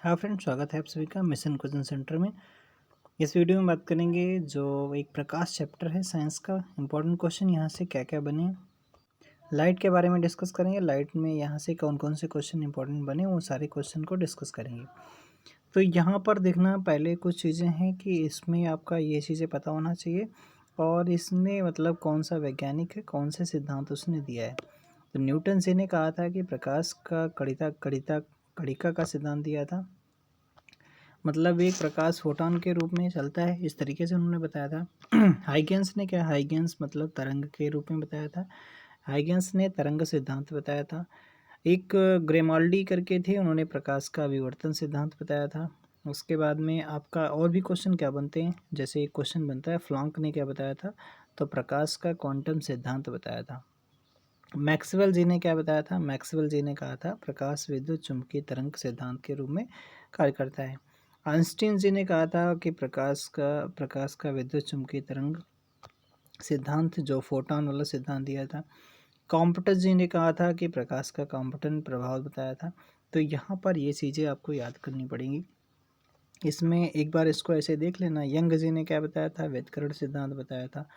हाँ फ्रेंड, स्वागत है आप सभी का मिशन कोचिंग सेंटर में। इस वीडियो में बात करेंगे जो एक प्रकाश चैप्टर है साइंस का इम्पोर्टेंट क्वेश्चन यहाँ से क्या क्या बने। लाइट के बारे में डिस्कस करेंगे, लाइट में यहाँ से कौन कौन से क्वेश्चन इंपॉर्टेंट बने वो सारे क्वेश्चन को डिस्कस करेंगे। तो यहाँ पर देखना पहले कुछ चीज़ें हैं कि इसमें आपका ये चीज़ें पता होना चाहिए और इसमें मतलब कौन सा वैज्ञानिक है, कौन से सिद्धांत उसने दिया है। तो न्यूटन जी ने कहा था कि प्रकाश का कणिका का सिद्धांत दिया था। मतलब एक प्रकाश फोटॉन के रूप में चलता है, इस तरीके से उन्होंने बताया था। हाइगेंस ने क्या, हाइगेंस मतलब तरंग के रूप में बताया था। हाइगेंस ने तरंग सिद्धांत बताया था। एक ग्रेमाल्डी करके थे, उन्होंने प्रकाश का विवर्तन सिद्धांत बताया था। उसके बाद में आपका और भी क्वेश्चन क्या बनते हैं, जैसे एक क्वेश्चन बनता है फ्लांक ने क्या बताया था, तो प्रकाश का क्वांटम सिद्धांत बताया था। मैक्सवेल जी ने क्या बताया था, मैक्सवेल जी ने कहा था प्रकाश विद्युत चुंबकीय तरंग सिद्धांत के रूप में कार्य करता है। आइंस्टीन जी ने कहा था कि प्रकाश का विद्युत चुंबकीय तरंग सिद्धांत जो फोटॉन वाला सिद्धांत दिया था। कॉम्पटन जी ने कहा था कि प्रकाश का कॉम्पटन प्रभाव बताया था। तो यहाँ पर ये चीज़ें आपको याद करनी पड़ेंगी। इसमें एक बार इसको ऐसे देख लेना, यंग जी ने क्या बताया था, व्यतिकरण सिद्धांत बताया था।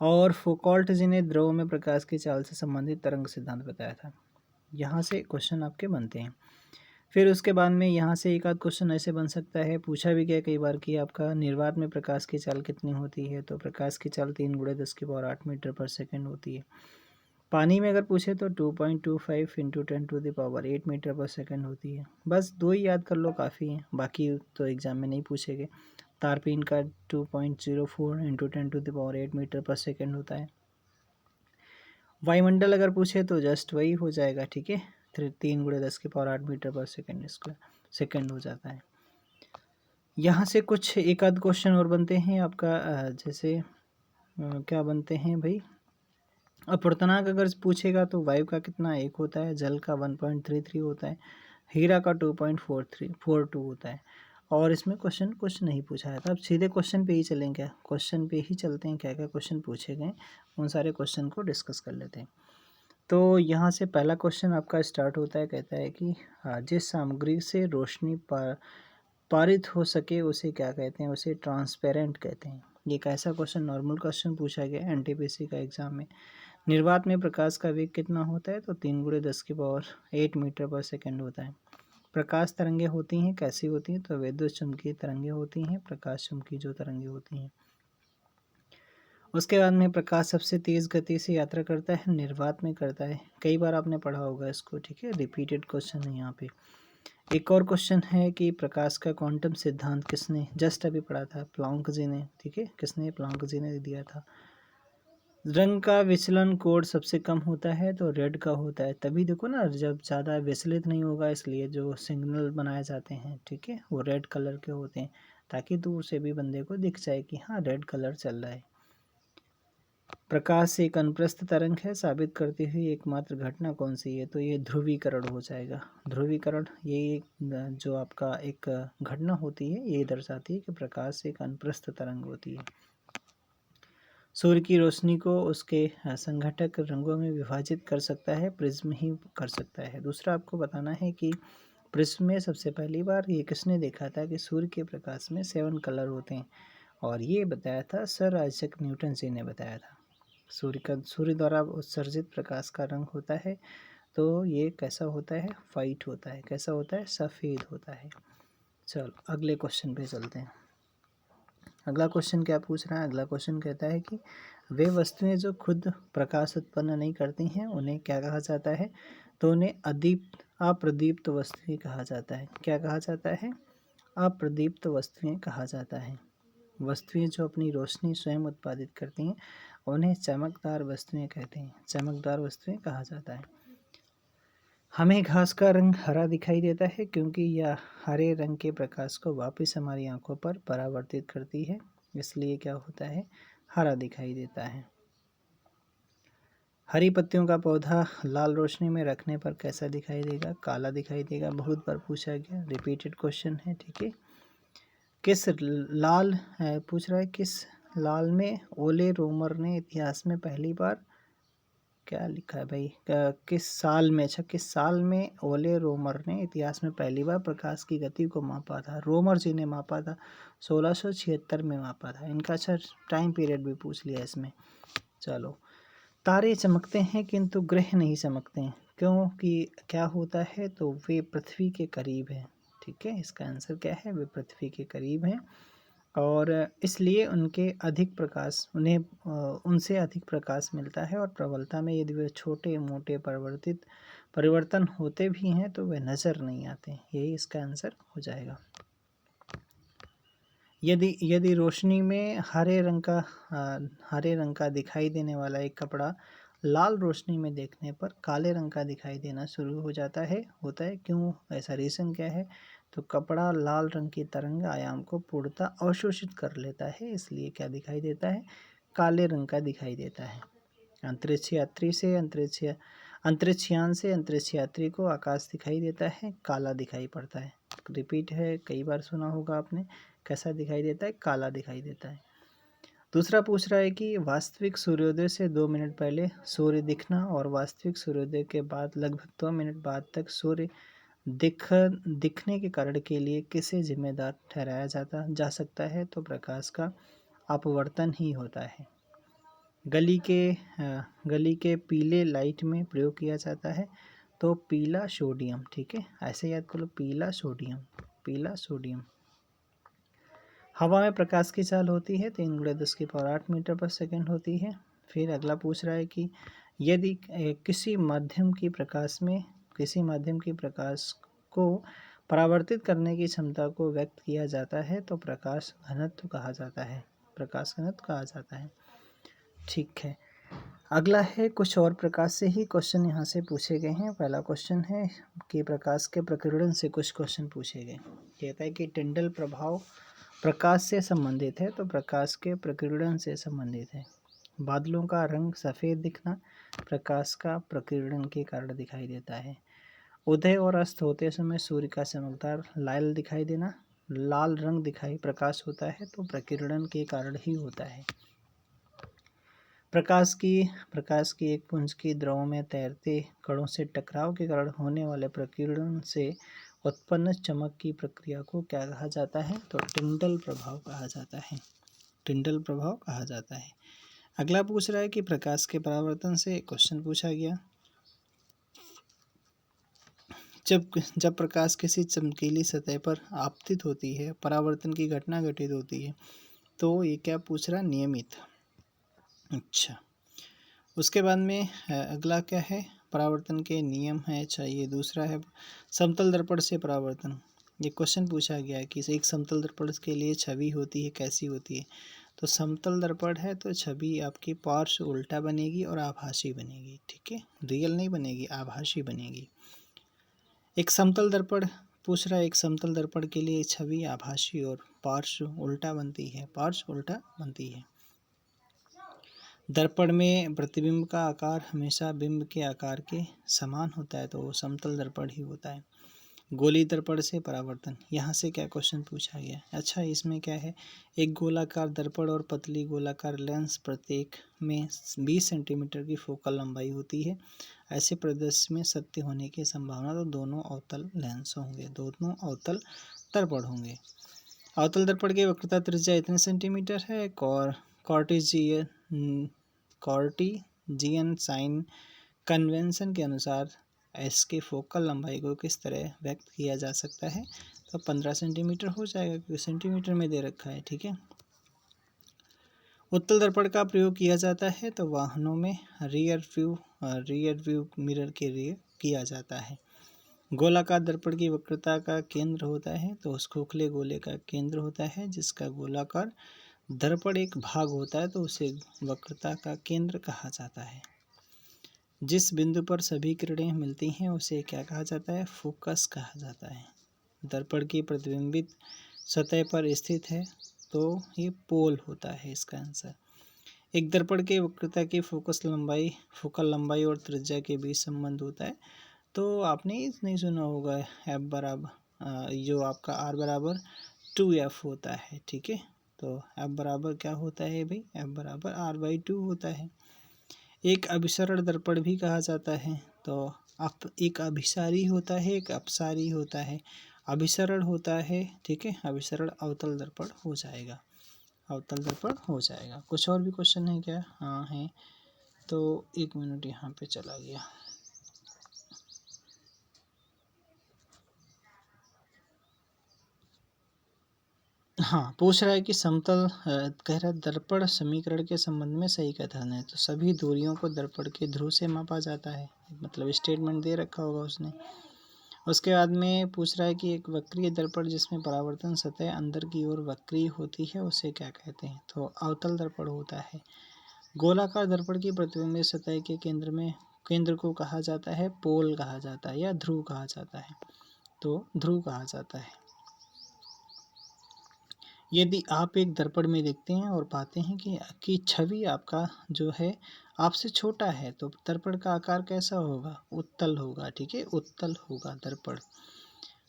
और फौकॉल्ट जी ने द्रव में प्रकाश की चाल से संबंधित तरंग सिद्धांत बताया था। यहाँ से क्वेश्चन आपके बनते हैं। फिर उसके बाद में यहाँ से एक आध क्वेश्चन ऐसे बन सकता है, पूछा भी गया कई बार कि आपका निर्वात में प्रकाश की चाल कितनी होती है, तो प्रकाश की चाल 3 × 10⁸ मीटर पर सेकेंड होती है। पानी में अगर पूछे तो 2.25 × 10⁸ मीटर पर सेकेंड होती है। बस दो ही याद कर लो काफ़ी है, बाकी तो एग्जाम में नहीं पूछेंगे। तारपीन का 2.04 × 10⁸ मीटर पर सेकेंड होता है। वायुमंडल अगर पूछे तो जस्ट वही हो जाएगा, ठीक है, 3 × 10⁸ मीटर पर सेकेंड स्क्वायर सेकेंड हो जाता है। यहाँ से कुछ एक आध क्वेश्चन और बनते हैं आपका, जैसे क्या बनते हैं भाई, अपूर्णांक अगर पूछेगा तो वायु का कितना 1 होता है, जल का 1.33 होता है, हीरा का 2.42 होता है। और इसमें क्वेश्चन कुछ नहीं पूछा है, तो अब सीधे क्वेश्चन पे ही चलेंगे, क्वेश्चन पे ही चलते हैं, क्या क्या क्वेश्चन पूछे गए उन सारे क्वेश्चन को डिस्कस कर लेते हैं। तो यहाँ से पहला क्वेश्चन आपका स्टार्ट होता है, कहता है कि जिस सामग्री से रोशनी पारित हो सके उसे क्या कहते हैं, उसे ट्रांसपेरेंट कहते हैं। ये कैसा क्वेश्चन, नॉर्मल क्वेश्चन पूछा गया एनटीपीसी का एग्जाम में। निर्वात में प्रकाश का वेग कितना होता है, तो 3 × 10⁸ मीटर पर सेकेंड होता है। प्रकाश तरंगे होती हैं, कैसी होती हैं, तो विद्युत चुम्बकीय तरंगे होती हैं, प्रकाश चुम्बकीय जो तरंगे होती हैं। उसके बाद में प्रकाश सबसे तेज़ गति से यात्रा करता है, निर्वात में करता है। कई बार आपने पढ़ा होगा इसको, ठीक है, रिपीटेड क्वेश्चन है यहाँ पे। एक और क्वेश्चन है कि प्रकाश का क्वांटम सिद्धांत किसने, जस्ट अभी पढ़ा था प्लॉन्क जी ने, ठीक है, किसने, प्लॉन्क जी ने दिया था। रंग का विचलन कोड सबसे कम होता है, तो रेड का होता है। तभी देखो ना, जब ज़्यादा विचलित नहीं होगा इसलिए जो सिग्नल बनाए जाते हैं, ठीक है, वो रेड कलर के होते हैं, ताकि दूर से भी बंदे को दिख जाए कि हाँ रेड कलर चल रहा है। प्रकाश एक अनुप्रस्थ तरंग है, साबित करती हुई एकमात्र घटना कौन सी है, तो ये ध्रुवीकरण हो जाएगा। ध्रुवीकरण ये जो आपका एक घटना होती है, ये दर्शाती है कि प्रकाश एक अनुप्रस्थ तरंग होती है। सूर्य की रोशनी को उसके संघटक रंगों में विभाजित कर सकता है, प्रिज्म ही कर सकता है। दूसरा आपको बताना है कि प्रिज्म में सबसे पहली बार ये किसने देखा था कि सूर्य के प्रकाश में 7 कलर होते हैं, और ये बताया था सर आइजैक न्यूटन जी ने बताया था। सूर्य द्वारा उत्सर्जित प्रकाश का रंग होता है, तो ये कैसा होता है, वाइट होता है। कैसा होता है, सफ़ेद होता है। चलो अगले क्वेश्चन पे चलते हैं। अगला क्वेश्चन क्या पूछ रहा है, अगला क्वेश्चन कहता है कि वे वस्तुएं जो खुद प्रकाश उत्पन्न नहीं करती हैं उन्हें क्या कहा जाता है, तो उन्हें अप्रदीप्त वस्तुएं कहा जाता है। क्या कहा जाता है, अप्रदीप्त वस्तुएं कहा जाता है। वस्तुएं जो अपनी रोशनी स्वयं उत्पादित करती हैं उन्हें चमकदार वस्तुएं कहते हैं, चमकदार वस्तुएं कहा जाता है। हमें घास का रंग हरा दिखाई देता है क्योंकि यह हरे रंग के प्रकाश को वापस हमारी आंखों पर परावर्तित करती है, इसलिए क्या होता है, हरा दिखाई देता है। हरी पत्तियों का पौधा लाल रोशनी में रखने पर कैसा दिखाई देगा, काला दिखाई देगा। बहुत बार पूछा गया, रिपीटेड क्वेश्चन है, ठीक है। किस लाल है, पूछ रहा है किस लाल में ओले रोमर ने इतिहास में पहली बार क्या लिखा है भाई, किस साल में, अच्छा किस साल में ओले रोमर ने इतिहास में पहली बार प्रकाश की गति को मापा था। रोमर जी ने मापा था, 1676 में मापा था इनका। अच्छा टाइम पीरियड भी पूछ लिया इसमें। चलो, तारे चमकते हैं किंतु ग्रह नहीं चमकते हैं, क्योंकि क्या होता है, तो वे पृथ्वी के करीब हैं। ठीक है, इसका आंसर क्या है, वे पृथ्वी के करीब हैं और इसलिए उनके अधिक प्रकाश उन्हें उनसे अधिक प्रकाश मिलता है और प्रबलता में यदि वे छोटे मोटे परिवर्तन होते भी हैं तो वे नज़र नहीं आते। यही इसका आंसर हो जाएगा। यदि यदि रोशनी में हरे रंग का दिखाई देने वाला एक कपड़ा लाल रोशनी में देखने पर काले रंग का दिखाई देना शुरू हो जाता है, होता है, क्यों, ऐसा रीज़न क्या है, तो कपड़ा लाल रंग की तरंग आयाम को पूर्णतः अवशोषित कर लेता है, इसलिए क्या दिखाई देता है, काले रंग का दिखाई देता है। अंतरिक्षयान से अंतरिक्ष यात्री को आकाश दिखाई देता है, काला दिखाई पड़ता है। रिपीट है, कई बार सुना होगा आपने, कैसा दिखाई देता है, काला दिखाई देता है। दूसरा पूछ रहा है कि वास्तविक सूर्योदय से 2 मिनट पहले सूर्य दिखना और वास्तविक सूर्योदय के बाद लगभग 2 मिनट बाद तक सूर्य दिखने के कारण के लिए किसे जिम्मेदार ठहराया जा सकता है, तो प्रकाश का अपवर्तन ही होता है। गली के पीले लाइट में प्रयोग किया जाता है, तो पीला सोडियम। ठीक है, ऐसे याद कर लो, पीला सोडियम। हवा में प्रकाश की चाल होती है 3×10⁸ मीटर पर सेकंड होती है। फिर अगला पूछ रहा है कि यदि किसी माध्यम की प्रकाश को परावर्तित करने की क्षमता को व्यक्त किया जाता है तो प्रकाश घनत्व कहा जाता है। ठीक है, अगला है कुछ और प्रकाश से ही क्वेश्चन यहाँ से पूछे गए हैं। पहला क्वेश्चन है कि प्रकाश के प्रकीर्णन से कुछ क्वेश्चन पूछे गए। कहता है कि टिंडल प्रभाव प्रकाश से संबंधित है, तो प्रकाश के प्रकीर्णन से संबंधित है। बादलों का रंग सफ़ेद दिखना प्रकाश का प्रकीर्णन के कारण दिखाई देता है। उदय और अस्त होते समय सूर्य का चमकदार लाल रंग दिखाई प्रकाश होता है, तो प्रकीर्णन के कारण ही होता है। प्रकाश की एक पुंज की द्रव में तैरते कणों से टकराव के कारण होने वाले प्रकीर्णन से उत्पन्न चमक की प्रक्रिया को क्या कहा जाता है, तो टिंडल प्रभाव कहा जाता है। अगला पूछ रहा है कि प्रकाश के परावर्तन से क्वेश्चन पूछा गया, जब प्रकाश किसी चमकीली सतह पर आपतित होती है, परावर्तन की घटना घटित होती है, तो ये क्या पूछ रहा है, नियमित। अच्छा, उसके बाद में अगला क्या है, परावर्तन के नियम है। अच्छा, ये दूसरा है समतल दर्पण से परावर्तन। ये क्वेश्चन पूछा गया है कि एक समतल दर्पण के लिए छवि होती है, कैसी होती है, तो समतल दर्पण है तो छवि आपकी पार्श्व उल्टा बनेगी और आभासी बनेगी। ठीक है, रियल नहीं बनेगी, आभासी बनेगी। एक समतल दर्पण पूछ रहा है, एक समतल दर्पण के लिए छवि आभासी और पार्श्व उल्टा बनती है। दर्पण में प्रतिबिंब का आकार हमेशा बिंब के आकार के समान होता है, तो वो समतल दर्पण ही होता है। गोली दर्पण से परावर्तन, यहाँ से क्या क्वेश्चन पूछा गया। अच्छा, इसमें क्या है, एक गोलाकार दर्पण और पतली गोलाकार लेंस प्रत्येक में 20 सेंटीमीटर की फोकल लंबाई होती है। ऐसे परिदृश्य में सत्य होने की संभावना, तो दोनों अवतल लेंस होंगे, दोनों अवतल दर्पण होंगे। अवतल दर्पण की वक्रता त्रिज्या इतने सेंटीमीटर है और कार्टेशियन साइन कन्वेंशन के अनुसार इसके फोकल लंबाई को किस तरह व्यक्त किया जा सकता है, तो 15 सेंटीमीटर हो जाएगा, क्योंकि सेंटीमीटर में दे रखा है। ठीक है, उत्तल दर्पण का प्रयोग किया जाता है तो वाहनों में रियर व्यू मिरर के लिए किया जाता है। गोलाकार दर्पण की वक्रता का केंद्र होता है, तो उस खोखले गोले का केंद्र होता है जिसका गोलाकार दर्पण एक भाग होता है, तो उसे वक्रता का केंद्र कहा जाता है। जिस बिंदु पर सभी किरणें मिलती हैं उसे क्या कहा जाता है, फोकस कहा जाता है। दर्पण की प्रतिबिंबित सतह पर स्थित है, तो ये पोल होता है इसका आंसर। एक दर्पण के वक्रता की फोकल लंबाई और त्रिज्या के बीच संबंध होता है, तो आपने नहीं सुना होगा F बराबर जो आपका R बराबर 2F होता है। ठीक है, तो F बराबर क्या होता है भाई, F बराबर R/2 होता है। एक अभिसरण दर्पण भी कहा जाता है। तो एक अभिसारी होता है, एक अपसारी होता है। अभिसरण होता है, ठीक है, अभिसरण अवतल दर्पण हो जाएगा, अवतल दर्पण हो जाएगा। कुछ और भी क्वेश्चन है क्या? हाँ है, तो 1 मिनट यहाँ पे चला गया। हाँ, पूछ रहा है कि समतल कह रहा है दर्पण समीकरण के संबंध में सही कथन है। तो सभी दूरियों को दर्पण के ध्रुव से मापा जाता है, मतलब स्टेटमेंट दे रखा होगा उसने। उसके बाद में पूछ रहा है कि एक वक्रीय दर्पण जिसमें परावर्तन सतह अंदर की ओर वक्रीय होती है उसे क्या कहते हैं? तो अवतल दर्पण होता है। गोलाकार दर्पण की प्रतिबिंबित सतह के केंद्र को कहा जाता है पोल कहा जाता है या ध्रुव कहा जाता है। तो ध्रुव कहा जाता है। यदि आप एक दर्पण में देखते हैं और पाते हैं कि छवि आपका जो है आपसे छोटा है, तो दर्पण का आकार कैसा होगा? उत्तल होगा, ठीक है, उत्तल होगा दर्पण।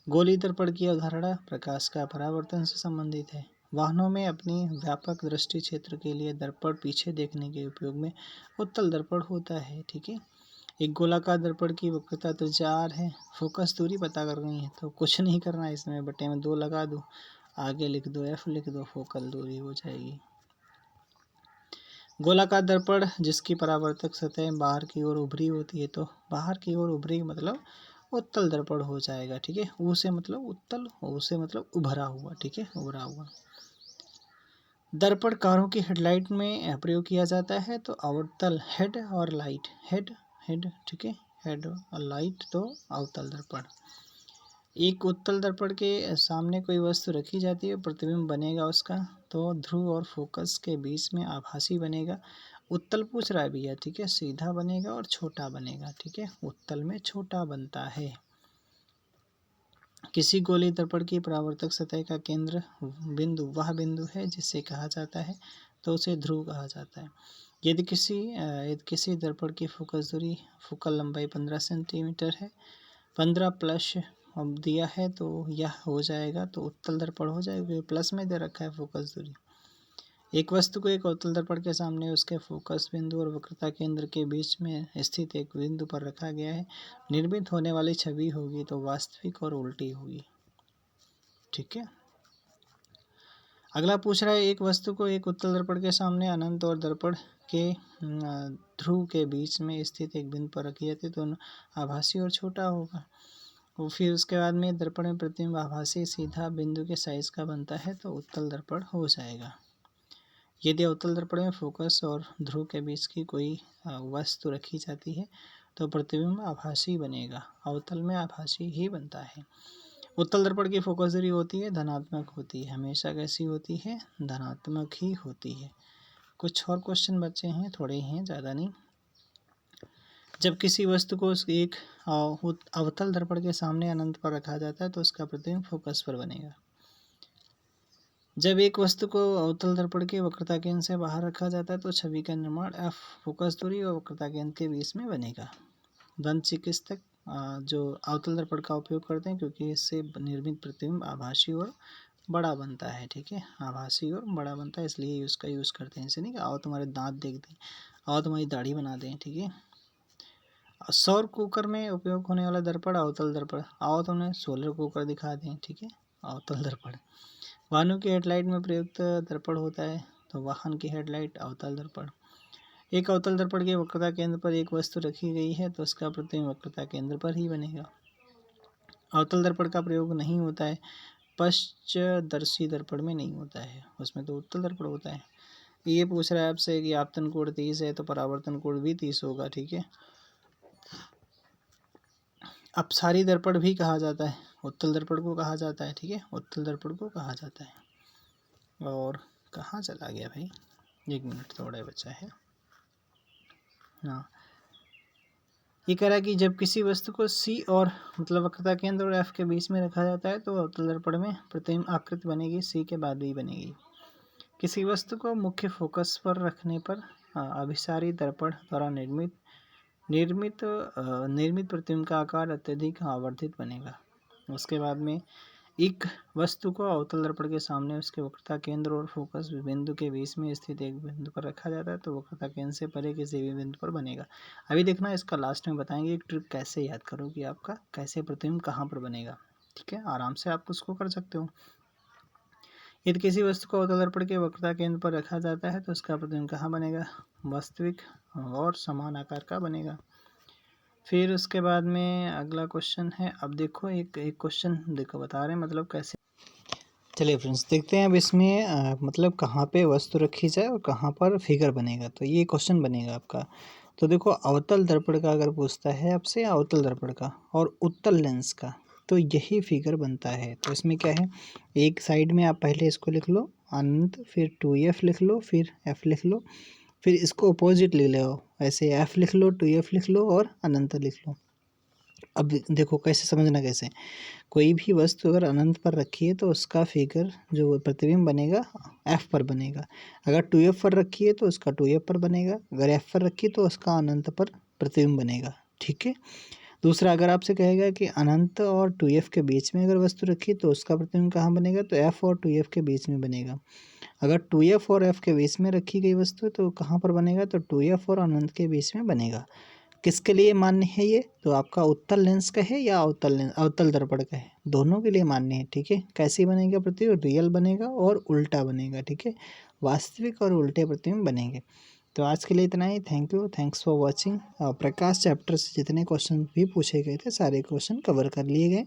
गोली दर्पण की अवधारणा प्रकाश का परावर्तन से संबंधित है। वाहनों में अपनी व्यापक दृष्टि क्षेत्र के लिए दर्पण पीछे देखने के उपयोग में उत्तल दर्पण होता है, ठीक है। एक गोलाकार दर्पण की वक्रता त्रिज्या r है। फोकस दूरी पता करनी है, तो कुछ नहीं करना है, इसमें बटे में 2 लगा दो, आगे लिख दो f लिख दो, फोकल दूरी हो जाएगी। गोलाकार दर्पण जिसकी परावर्तक सतह बाहर की ओर उभरी होती है, तो बाहर की ओर उभरी मतलब उत्तल दर्पण हो जाएगा, ठीक है। ऊ से मतलब उत्तल, ऊ से मतलब उभरा हुआ, ठीक है, उभरा हुआ। दर्पण कारों की हेडलाइट में प्रयोग किया जाता है, तो अवतल हेड और लाइट, हेड हेड, ठीक है, हेड और लाइट, तो अवतल दर्पण। एक उत्तल दर्पण के सामने कोई वस्तु रखी जाती है, प्रतिबिंब बनेगा उसका, तो ध्रुव और फोकस के बीच में आभासी बनेगा। उत्तल पूछ रहा है भैया, ठीक है, सीधा बनेगा और छोटा बनेगा, ठीक है, उत्तल में छोटा बनता है। किसी गोली दर्पण की परावर्तक सतह का केंद्र बिंदु वह बिंदु है जिसे कहा जाता है, तो उसे ध्रुव कहा जाता है। यदि किसी दर्पण की फोकस दूरी, फोकल लंबाई 15 सेंटीमीटर है, 15 प्लस दिया है, तो यह हो जाएगा, तो उत्तल दर्पण हो जाएगा, प्लस में दे रखा है फोकस दूरी। एक वस्तु को एक अवतल दर्पण के सामने उसके फोकस बिंदु और वक्रता केंद्र के बीच में स्थित एक बिंदु पर रखा गया है। निर्मित होने वाली छवि होगी तो वास्तविक और उल्टी होगी, ठीक है। अगला पूछ रहा है एक वस्तु को एक उत्तल दर्पण के सामने अनंत और दर्पण के ध्रुव के बीच में स्थित एक बिंदु पर रखी जाती है, तो आभासी और छोटा होगा। और फिर उसके बाद में दर्पण में प्रतिबिंब आभासी सीधा बिंदु के साइज का बनता है, तो उत्तल दर्पण हो जाएगा। यदि अवतल दर्पण में फोकस और ध्रुव के बीच की कोई वस्तु रखी जाती है, तो प्रतिबिंब आभासी बनेगा, अवतल में आभासी ही बनता है। उत्तल दर्पण की फोकस दूरी होती है धनात्मक होती है, हमेशा कैसी होती है? धनात्मक ही होती है। कुछ और क्वेश्चन बचे हैं, थोड़े हैं, ज़्यादा नहीं। जब किसी वस्तु को एक अवतल दर्पण के सामने अनंत पर रखा जाता है, तो उसका प्रतिबिंब फोकस पर बनेगा। जब एक वस्तु को अवतल दर्पण के वक्रता केंद्र से बाहर रखा जाता है, तो छवि का निर्माण f फोकस दूरी और वक्रता केंद्र के बीच में बनेगा। दंत चिकित्सक जो अवतल दर्पण का उपयोग करते हैं, क्योंकि इससे निर्मित प्रतिबिंब आभासी और बड़ा बनता है, ठीक है, आभासी और बड़ा बनता है, इसलिए उसका यूज़ करते हैं। ऐसे नहीं कि आओ तुम्हारे दांत देख दें, आओ तुम्हारी दाढ़ी बना दें, ठीक है। सौर कुकर में उपयोग होने वाला दर्पण अवतल दर्पण, आओ तुम्हें सोलर कुकर दिखा दें, ठीक है, अवतल दर्पण। वाहनों की हेडलाइट में प्रयुक्त दर्पण होता है, तो वाहन की हेडलाइट अवतल दर्पण। एक अवतल दर्पण के वक्रता केंद्र पर एक वस्तु रखी गई है, तो उसका प्रतिबिंब वक्रता केंद्र पर ही बनेगा। अवतल दर्पण का प्रयोग नहीं होता है पश्चदर्शी दर्पण में, नहीं होता है, उसमें तो उत्तल दर्पण होता है। ये पूछ रहा है आपसे कि आपतन कोण 30 है, तो परावर्तन कोण भी 30 होगा, ठीक है। अपसारी दर्पण भी कहा जाता है, उत्तल दर्पण को कहा जाता है, ठीक है, उत्तल दर्पण को कहा जाता है। और कहाँ चला गया भाई, 1 मिनट थोड़ा बचा है। हाँ, ये कह रहा है कि जब किसी वस्तु को C और मतलब वक्रता केंद्र और F के बीच में रखा जाता है, तो अवतल दर्पण में प्रतिबिंब आकृति बनेगी, C के बाद भी बनेगी। किसी वस्तु को मुख्य फोकस पर रखने पर अभिसारी दर्पण द्वारा निर्मित प्रतिबिंब का आकार अत्यधिक आवर्धित बनेगा। उसके बाद में एक वस्तु को अवतल दर्पण के सामने उसके वक्रता केंद्र और फोकस बिंदु के बीच में स्थित एक बिंदु पर रखा जाता है तो वक्रता केंद्र से परे किसी भी बिंदु पर बनेगा। अभी देखना इसका लास्ट में बताएंगे एक ट्रिक कैसे याद करो कि आपका कैसे प्रतिबिंब कहाँ पर बनेगा। ठीक है, आराम से आप उसको कर सकते हो। यदि किसी वस्तु को अवतल दर्पण के वक्रता केंद्र पर रखा जाता है तो उसका प्रतिबिंब कहाँ बनेगा? वास्तविक और समान आकार का बनेगा। फिर उसके बाद में अगला क्वेश्चन है, अब देखो एक क्वेश्चन देखो बता रहे हैं मतलब कैसे। चलिए फ्रेंड्स देखते हैं अब इसमें मतलब कहाँ पे वस्तु रखी जाए और कहाँ पर फिगर बनेगा। तो ये क्वेश्चन बनेगा आपका। तो देखो अवतल दर्पण का अगर पूछता है आपसे, अवतल दर्पण का और उत्तल लेंस का, तो यही फिगर बनता है। तो इसमें क्या है, एक साइड में आप पहले इसको लिख लो अनंत, फिर 2f लिख लो, फिर f लिख लो, फिर इसको अपोजिट ले लो, ऐसे f लिख लो, 2f लिख लो और अनंत लिख लो। अब देखो कैसे समझना, कैसे कोई भी वस्तु अगर अनंत पर रखी है तो उसका फिगर जो प्रतिबिंब बनेगा f पर बनेगा। अगर 2f पर रखी है तो उसका 2f पर बनेगा, अगर f पर रखी है तो उसका अनंत पर प्रतिबिंब बनेगा। ठीक है। दूसरा, अगर आपसे कहेगा कि अनंत और 2f के बीच में अगर वस्तु रखी तो उसका प्रतिबिंब कहाँ बनेगा, तो f और 2f के बीच में बनेगा। अगर 2f और f के बीच में रखी गई वस्तु है तो कहाँ पर बनेगा, तो 2f और अनंत के बीच में बनेगा। किसके लिए मान्य है ये, तो आपका उत्तल लेंस का है या अवतल दर्पण का है, दोनों के लिए मान्य है। ठीक है, कैसे बनेगा प्रतिबिंब, रियल बनेगा और उल्टा बनेगा। ठीक है, वास्तविक और उल्टे प्रतिबिंब बनेंगे। तो आज के लिए इतना ही। Thank you, thanks for watching. प्रकाश चैप्टर से जितने क्वेश्चन भी पूछे गए थे सारे क्वेश्चन कवर कर लिए गए।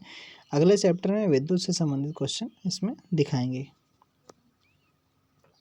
अगले चैप्टर में विद्युत से संबंधित क्वेश्चन इसमें दिखाएंगे।